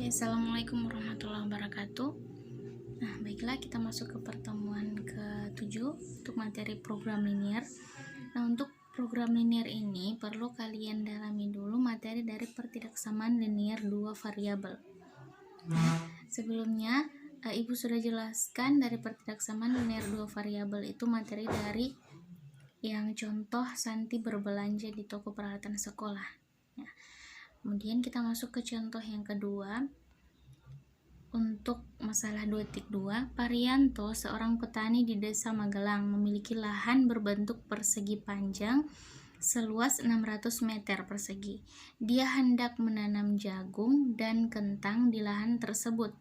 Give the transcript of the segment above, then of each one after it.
Assalamualaikum warahmatullahi wabarakatuh. Nah, baiklah, kita masuk ke pertemuan ke-7 untuk materi program linear. Nah, untuk program linear ini perlu kalian dalami dulu materi dari pertidaksamaan linear dua variabel. Sebelumnya, Ibu sudah jelaskan dari pertidaksamaan linear dua variabel itu materi dari yang contoh Santi berbelanja di toko peralatan sekolah. Kemudian kita masuk ke contoh yang kedua. Untuk masalah 2.2, Parianto, seorang petani di Desa Magelang, memiliki lahan berbentuk persegi panjang seluas 600 meter persegi. Dia hendak menanam jagung dan kentang di lahan tersebut.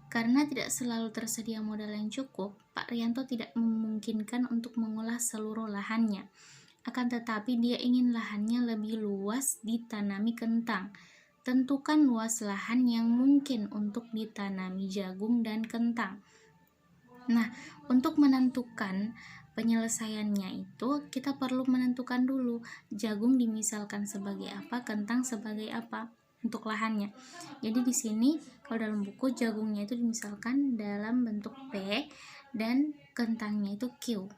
Karena tidak selalu tersedia modal yang cukup, Pak Rianto tidak memungkinkan untuk mengolah seluruh lahannya. Akan tetapi dia ingin lahannya lebih luas ditanami kentang. Tentukan luas lahan yang mungkin untuk ditanami jagung dan kentang. Nah, untuk menentukan penyelesaiannya itu kita perlu menentukan dulu jagung dimisalkan sebagai apa, kentang sebagai apa untuk lahannya. Jadi di sini kalau dalam buku jagungnya itu dimisalkan dalam bentuk P dan kentangnya itu Q.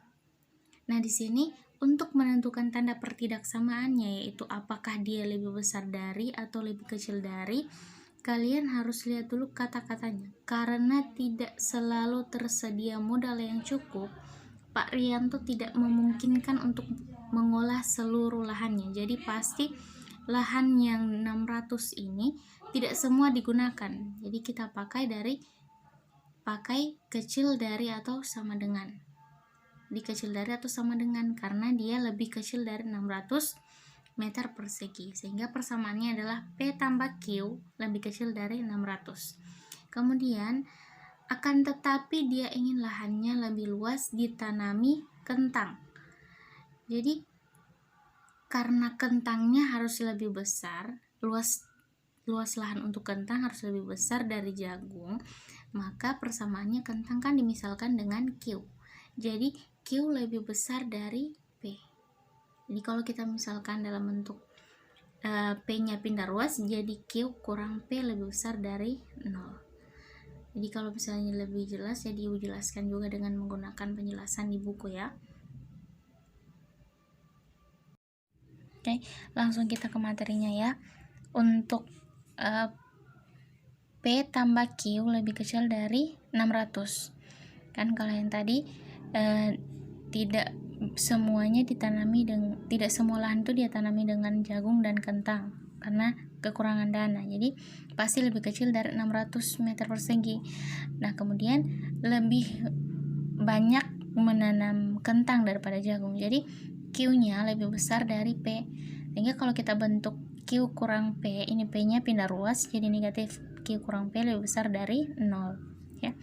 Nah, di sini untuk menentukan tanda pertidaksamaannya, yaitu apakah dia lebih besar dari atau lebih kecil dari, kalian harus lihat dulu kata-katanya. Karena tidak selalu tersedia modal yang cukup, Pak Rianto tidak memungkinkan untuk mengolah seluruh lahannya. Jadi pasti lahan yang 600 ini tidak semua digunakan. Jadi kita pakai kecil dari atau sama dengan. Kecil dari atau sama dengan karena dia lebih kecil dari 600 meter persegi, sehingga persamaannya adalah P tambah Q lebih kecil dari 600. Kemudian akan tetapi dia ingin lahannya lebih luas ditanami kentang. Jadi karena kentangnya harus lebih besar, luas lahan untuk kentang harus lebih besar dari jagung, maka persamaannya kentang kan dimisalkan dengan Q. Jadi Q lebih besar dari P. Jadi kalau kita misalkan dalam bentuk P-nya pindah ruas, jadi Q kurang P lebih besar dari 0. Jadi kalau misalnya lebih jelas, jadi Ibu jelaskan juga dengan menggunakan penjelasan di buku ya. Oke, langsung kita ke materinya ya. Untuk P tambah Q lebih kecil dari 600. Kan kalau yang tadi tidak semuanya ditanami tidak semua lahan itu ditanami dengan jagung dan kentang karena kekurangan dana. Jadi pasti lebih kecil dari 600 meter persegi. Nah, kemudian lebih banyak menanam kentang daripada jagung. Jadi Q-nya lebih besar dari P. Sehingga kalau kita bentuk Q kurang P, ini P-nya pindah ruas jadi negatif. Q kurang P lebih besar dari 0 ya.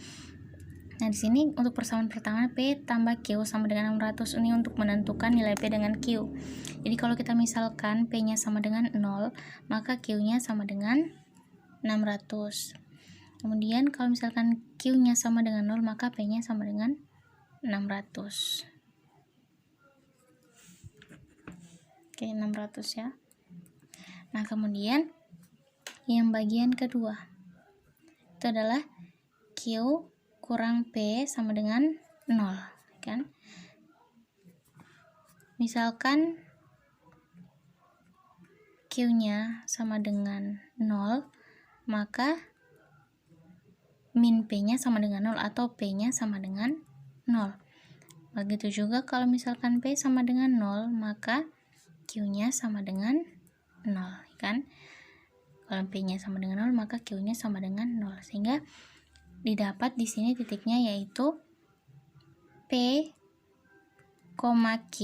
Nah, di sini untuk persamaan pertama P tambah Q sama dengan 600 ini untuk menentukan nilai P dengan Q. Jadi kalau kita misalkan P-nya sama dengan 0, maka Q-nya sama dengan 600. Kemudian kalau misalkan Q-nya sama dengan 0, maka P-nya sama dengan 600. Oke, 600 ya. Nah, kemudian yang bagian kedua itu adalah Q kurang P sama dengan 0 kan. Misalkan Q-nya sama dengan 0, maka min P-nya sama dengan 0 atau P-nya sama dengan 0. Begitu juga kalau misalkan P sama dengan 0, maka Q-nya sama dengan 0 kan. Kalau P-nya sama dengan 0, maka Q-nya sama dengan 0. Sehingga didapat di sini titiknya yaitu P, Q.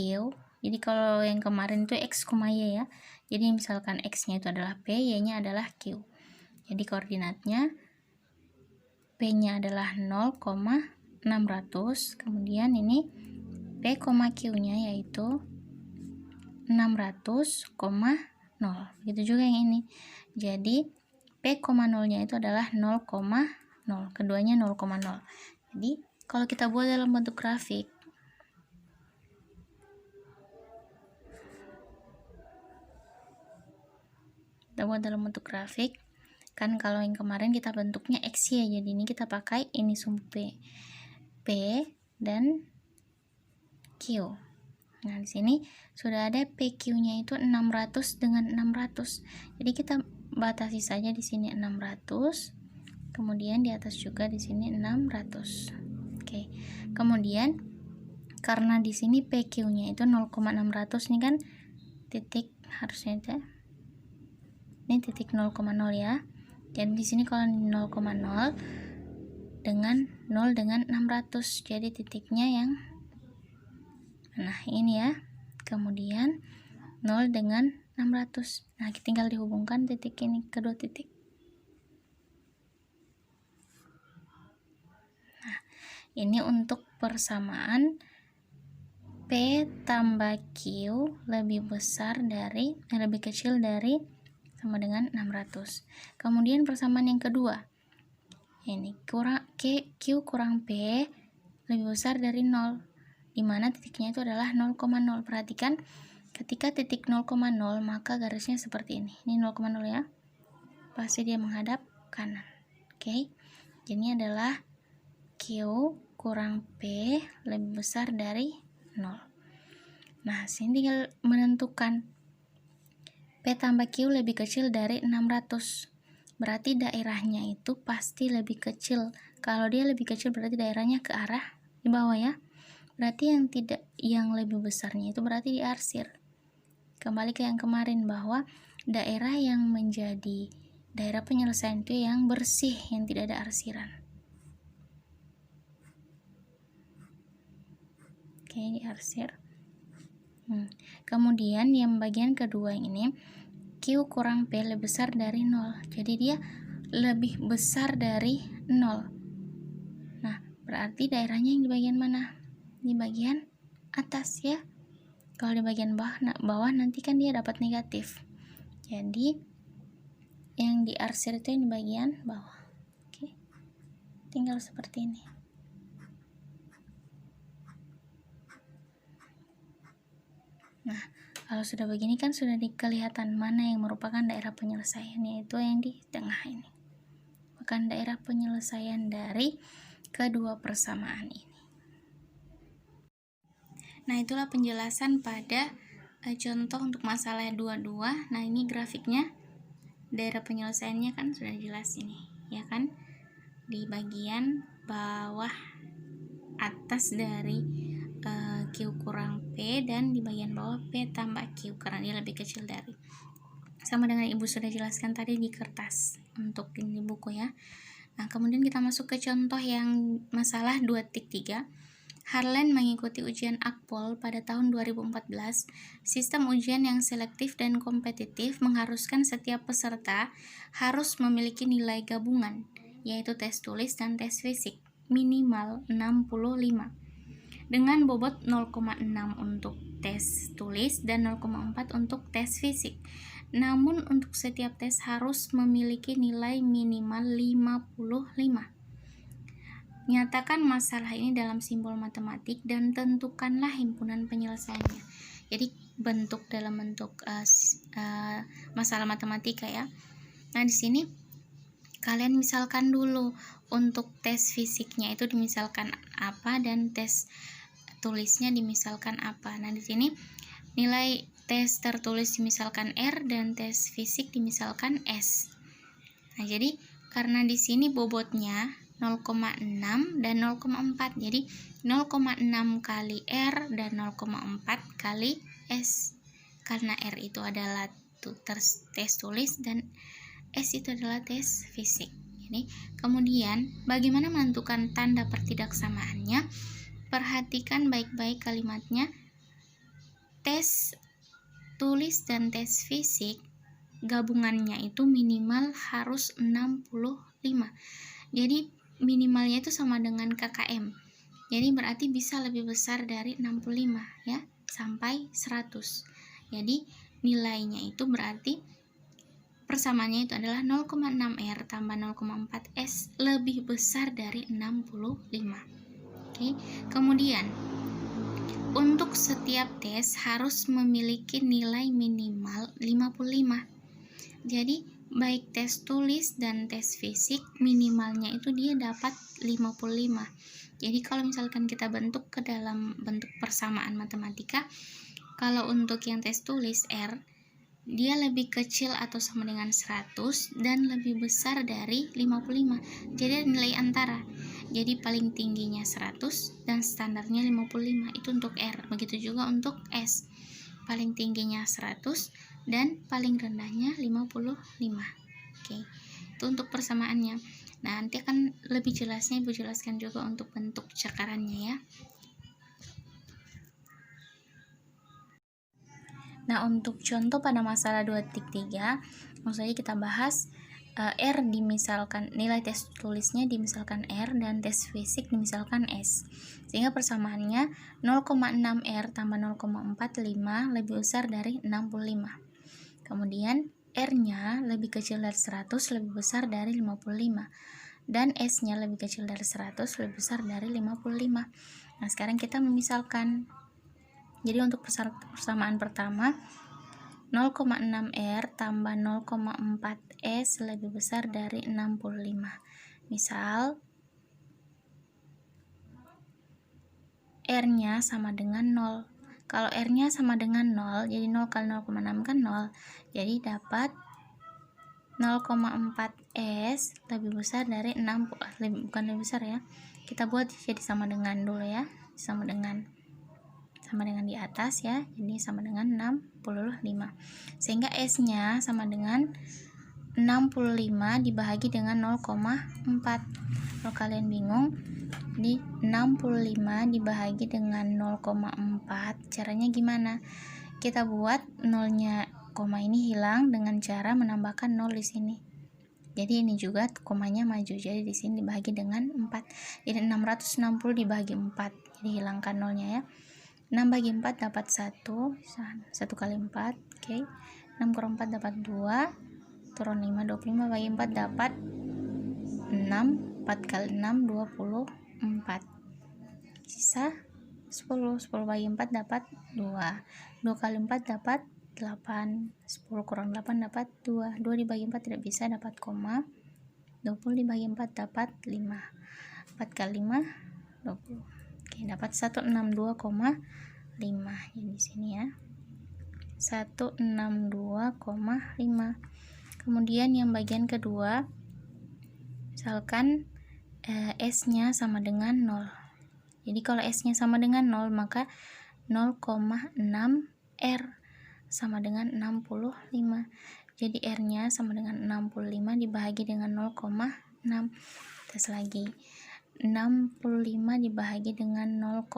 Jadi kalau yang kemarin itu X, Y ya. Jadi misalkan X-nya itu adalah P, Y-nya adalah Q. Jadi koordinatnya P-nya adalah 0,600. Kemudian ini P, Q-nya yaitu 600,0. Begitu juga yang ini. Jadi P, 0-nya itu adalah 0,0. Keduanya 0,0. Jadi kalau kita buat dalam bentuk grafik, Kan kalau yang kemarin kita bentuknya X ya, jadi ini kita pakai ini sumbu P dan Q. Nah, di sini sudah ada PQ-nya itu 600 dengan 600. Jadi kita batasi saja di sini 600. Kemudian di atas juga di sini 600. Oke. Kemudian karena di sini PQ-nya itu 0,600 nih kan titik harusnya itu. Ini titik 0,0 ya. Jadi di sini kalau 0,0 dengan 0 dengan 600. Jadi titiknya yang nah ini ya. Kemudian 0 dengan 600. Nah, tinggal dihubungkan titik ini kedua titik. Nah, ini untuk persamaan P tambah Q lebih kecil dari sama dengan 600. Kemudian persamaan yang kedua. Ini Q kurang P lebih besar dari 0. Di mana titiknya itu adalah 0,0. Perhatikan ketika titik 0,0 maka garisnya seperti ini. Ini 0,0 ya. Pasti dia menghadap kanan. Oke. Jadi adalah Q kurang P lebih besar dari 0. Nah, sini tinggal menentukan P tambah Q lebih kecil dari 600. Berarti daerahnya itu pasti lebih kecil. Kalau dia lebih kecil berarti daerahnya ke arah di bawah ya. Berarti yang lebih besarnya itu berarti diarsir. Kembali ke yang kemarin bahwa daerah yang menjadi daerah penyelesaian itu yang bersih, yang tidak ada arsiran. Oke, diarsir. Kemudian yang bagian kedua ini Q kurang P lebih besar dari 0. Jadi dia lebih besar dari 0. Nah, berarti daerahnya yang di bagian mana? Di bagian atas ya. Kalau di bagian bawah nanti kan dia dapat negatif. Jadi yang diarsir itu yang di bagian bawah. Oke. Tinggal seperti ini. Nah, kalau sudah begini kan sudah kelihatan mana yang merupakan daerah penyelesaian, yaitu yang di tengah ini. Bukan daerah penyelesaian dari kedua persamaan ini. Nah, itulah penjelasan pada contoh untuk masalah 22. Nah, ini grafiknya. Daerah penyelesaiannya kan sudah jelas ini, ya kan? Di bagian bawah atas dari Q kurang P dan di bagian bawah P tambah Q karena dia lebih kecil dari. Sama dengan Ibu sudah jelaskan tadi di kertas untuk di buku ya. Nah, kemudian kita masuk ke contoh yang masalah 2.3. Harlan mengikuti ujian Akpol pada tahun 2014. Sistem ujian yang selektif dan kompetitif mengharuskan setiap peserta harus memiliki nilai gabungan, yaitu tes tulis dan tes fisik, minimal 65. Dengan bobot 0,6 untuk tes tulis dan 0,4 untuk tes fisik. Namun untuk setiap tes harus memiliki nilai minimal 55. Nyatakan masalah ini dalam simbol matematik dan tentukanlah himpunan penyelesaiannya. Jadi dalam bentuk masalah matematika ya. Nah, di sini kalian misalkan dulu untuk tes fisiknya itu dimisalkan apa dan tes tulisnya dimisalkan apa. Nah, di sini nilai tes tertulis dimisalkan R dan tes fisik dimisalkan S. Nah, jadi karena di sini bobotnya 0,6 dan 0,4. Jadi 0,6 kali R dan 0,4 kali S. Karena R itu adalah tes tulis dan S itu adalah tes fisik. Jadi, kemudian bagaimana menentukan tanda pertidaksamaannya? Perhatikan baik-baik kalimatnya. Tes tulis dan tes fisik gabungannya itu minimal harus 65. Jadi minimalnya itu sama dengan KKM. Jadi berarti bisa lebih besar dari 65 ya, sampai 100. Jadi nilainya itu berarti persamaannya itu adalah 0,6 R tambah 0,4 S lebih besar dari 65. Oke. Kemudian untuk setiap tes harus memiliki nilai minimal 55. Jadi baik tes tulis dan tes fisik minimalnya itu dia dapat 55. Jadi kalau misalkan kita bentuk ke dalam bentuk persamaan matematika, kalau untuk yang tes tulis R, dia lebih kecil atau sama dengan 100 dan lebih besar dari 55. Jadi nilai antara. Jadi paling tingginya 100 dan standarnya 55. Itu untuk R. Begitu juga untuk S. Paling tingginya 100 dan paling rendahnya 55. Oke. Itu untuk persamaannya. Nah, nanti akan lebih jelasnya Ibu jelaskan juga untuk bentuk cakarannya ya. Nah, untuk contoh pada masalah 2.3, langsung saja kita bahas R dimisalkan, nilai tes tulisnya dimisalkan R dan tes fisik dimisalkan S. Sehingga persamaannya 0,6 R tambah 0,45 lebih besar dari 65. Kemudian R-nya lebih kecil dari 100 lebih besar dari 55. Dan S-nya lebih kecil dari 100 lebih besar dari 55. Nah, sekarang kita memisalkan. Jadi untuk persamaan pertama 0,6 R tambah 0,4 S lebih besar dari 65. Misal R-nya sama dengan 0. Kalau R-nya sama dengan 0, jadi 0 kali 0,6 kan 0. Jadi dapat 0,4 S lebih besar dari 60. Bukan lebih besar ya. Kita buat jadi sama dengan dulu ya. Sama dengan di atas ya, jadi sama dengan 65. Sehingga S-nya sama dengan 65 dibagi dengan 0,4. Kalau kalian bingung, di 65 dibagi dengan 0,4 caranya gimana? Kita buat nolnya, koma ini hilang dengan cara menambahkan 0 di sini. Jadi ini juga komanya maju, jadi di sini dibagi dengan 4. Jadi 660 dibagi 4. Jadi hilangkan nolnya ya. 6 bagi 4 dapat 1 kali 4, oke. 6 kurang 4 dapat 2, turun 5, 25 bagi 4 dapat 6, 4 kali 6, 24. Sisa 10, 10 bagi 4 dapat 2, 2 kali 4 dapat 8, 10 kurang 8 dapat 2, 2 dibagi 4 tidak bisa, dapat koma, 20 dibagi 4 dapat 5, 4 kali 5, 20. Oke, dapat 162,5. Jadi di sini ya. 162,5. Kemudian yang bagian kedua, misalkan S-nya sama dengan 0. Jadi kalau S-nya sama dengan 0, maka 0,6 R sama dengan 65. Jadi R-nya sama dengan 65 dibagi dengan 0,6. Tes lagi. 65 dibagi dengan 0,6.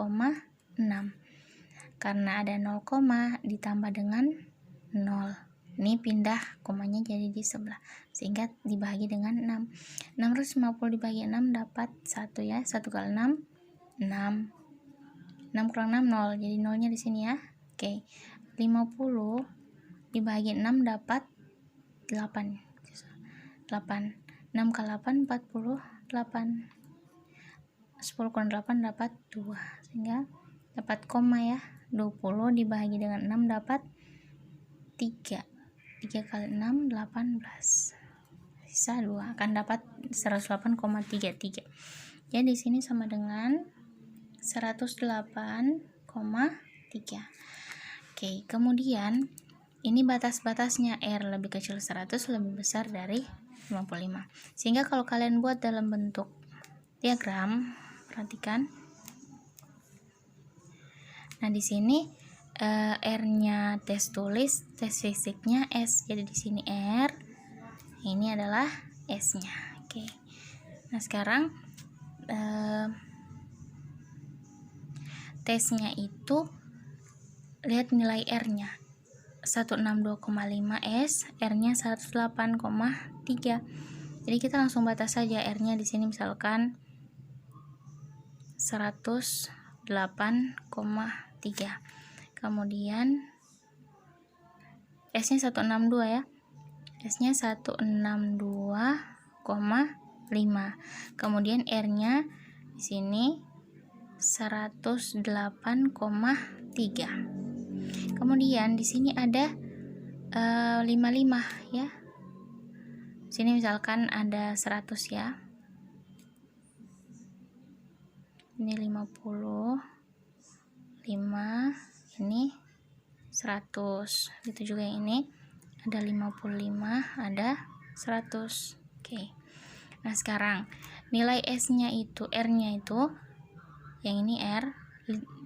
Karena ada 0, ditambah dengan 0. Ini pindah komanya jadi di sebelah, sehingga dibagi dengan 6. 650 dibagi 6 dapat 1 ya. 1 kali 6, 6. 6 kurang 6, 0. Jadi nolnya di sini ya. Oke. 50 dibagi 6 dapat 8. 8. 6 kali 8, 48. 10 kurang 8 dapat 2, sehingga dapat koma ya. 20 dibagi dengan 6 dapat 3. 3 kali 6, 18. Sisa 2, akan dapat 108,33. Jadi di sini sama dengan 108,3. Oke, kemudian ini batas-batasnya, R lebih kecil 100 lebih besar dari 55. Sehingga kalau kalian buat dalam bentuk diagram, perhatikan. Nah, di sini R-nya tes tulis, tes fisiknya S. Jadi di sini R, ini adalah S-nya. Oke. Nah, sekarang tesnya itu lihat nilai R-nya. 162,5 S, R-nya 108,3. Jadi kita langsung batas saja R-nya di sini, misalkan 108,3. Kemudian S-nya 162 ya. S-nya 162,5. Kemudian R-nya di sini 108,3. Kemudian di sini ada 55 ya. Sini misalkan ada 100 ya. Ini 50, 5, ini 100. Gitu juga yang ini ada 55, ada 100. Oke. Nah, sekarang nilai S-nya itu, R-nya itu, yang ini R,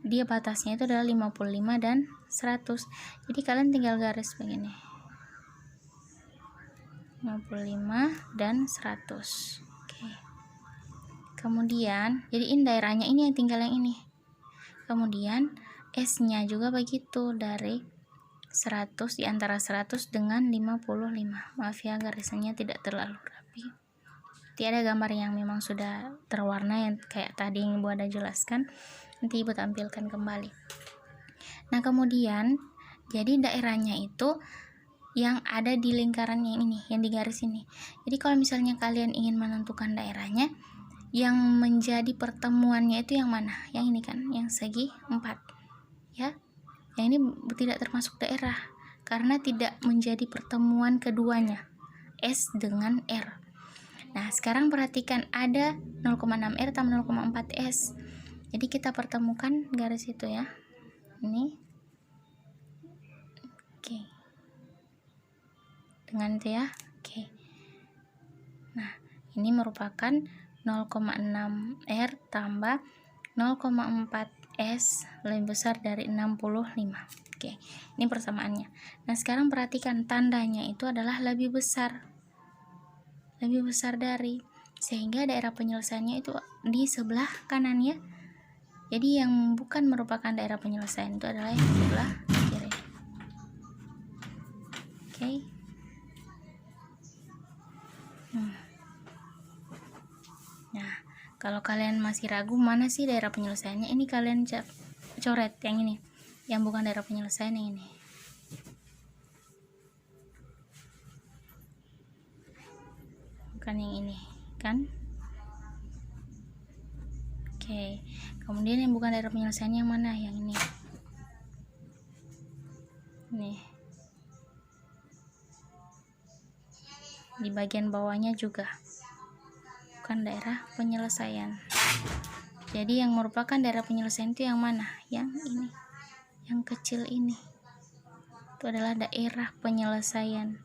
dia batasnya itu adalah 55 dan 100. Jadi kalian tinggal garis begini. 55 dan 100. Oke. Kemudian, jadi ini daerahnya ini yang tinggal yang ini. Kemudian S-nya juga begitu, dari 100, di antara 100 dengan 55. Maaf ya, garisnya tidak terlalu rapi. Tiada gambar yang memang sudah terwarna yang kayak tadi yang Ibu ada jelaskan. Nanti Ibu tampilkan kembali. Nah, kemudian jadi daerahnya itu yang ada di lingkaran yang ini, yang di garis ini. Jadi kalau misalnya kalian ingin menentukan daerahnya, yang menjadi pertemuannya itu yang mana? Yang ini kan, yang segi 4 ya. Yang ini tidak termasuk daerah karena tidak menjadi pertemuan keduanya, S dengan R. Nah, sekarang perhatikan ada 0,6 R tambah 0,4 S. Jadi kita pertemukan garis itu ya. Ini. Oke. Dengan itu ya. Oke. Nah, ini merupakan 0,6 R tambah 0,4 S lebih besar dari 65. Oke, ini persamaannya. Nah, sekarang perhatikan tandanya itu adalah lebih besar. Lebih besar dari, sehingga daerah penyelesaiannya itu di sebelah kanan ya. Jadi yang bukan merupakan daerah penyelesaian itu adalah yang sebelah kiri. Oke. Nah, kalau kalian masih ragu mana sih daerah penyelesaiannya, ini kalian coret yang ini, yang bukan daerah penyelesaian yang ini. Bukan yang ini, kan? Oke. Kemudian yang bukan daerah penyelesaian yang mana? Yang ini. Nih. Di bagian bawahnya juga bukan daerah penyelesaian. Jadi yang merupakan daerah penyelesaian itu yang mana? Yang ini. Yang kecil ini. Itu adalah daerah penyelesaian.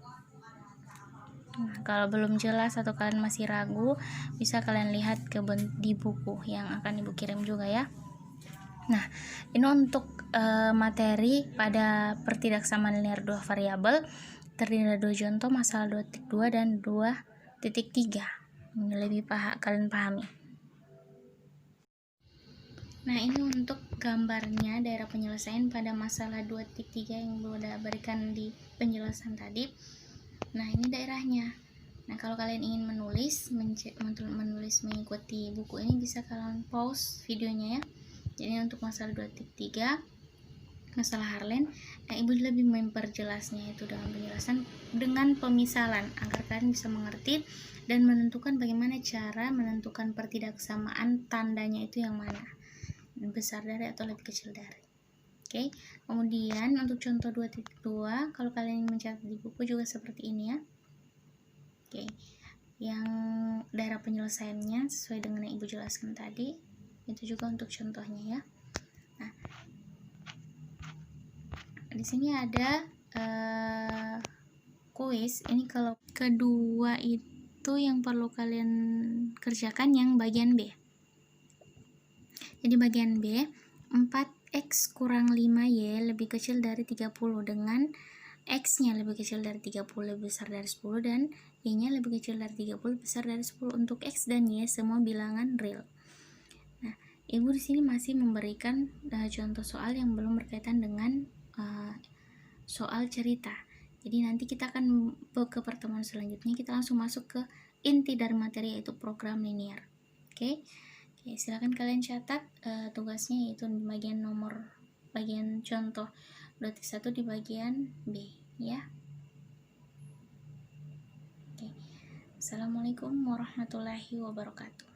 Nah, kalau belum jelas atau kalian masih ragu, bisa kalian lihat di buku yang akan Ibu kirim juga ya. Nah, ini untuk materi pada pertidaksamaan linear 2 variabel terdiri dari 2 contoh, masalah 2.2 dan 2.3. Ini lebih kalian pahami. Nah, ini untuk gambarnya daerah penyelesaian pada masalah 2.3 yang sudah berikan di penjelasan tadi. Nah, ini daerahnya. Nah, kalau kalian ingin menulis mengikuti buku ini, bisa kalian pause videonya ya. Jadi untuk masalah 2.3 masalah Harlen, nah Ibu lebih memperjelasnya itu dengan penjelasan dengan pemisalan agar kalian bisa mengerti dan menentukan bagaimana cara menentukan pertidaksamaan tandanya itu yang mana, besar dari atau lebih kecil dari. Oke. Kemudian untuk contoh 2.2, kalau kalian mencatat di buku juga seperti ini ya. Oke. Yang daerah penyelesaiannya sesuai dengan yang Ibu jelaskan tadi, itu juga untuk contohnya ya. Nah, di sini ada kuis. Ini kalau kedua itu yang perlu kalian kerjakan yang bagian B. Jadi bagian B, 4x kurang 5y lebih kecil dari 30 dengan x-nya lebih kecil dari 30 lebih besar dari 10 dan y-nya lebih kecil dari 30 besar dari 10. Untuk x dan y semua bilangan real. Nah, Ibu di sini masih memberikan contoh soal yang belum berkaitan dengan soal cerita. Jadi nanti kita akan ke pertemuan selanjutnya, kita langsung masuk ke inti dari materi, yaitu program linear. Oke, silakan kalian catat tugasnya, yaitu di bagian contoh 2.1 di bagian B ya. Oke. Assalamualaikum warahmatullahi wabarakatuh.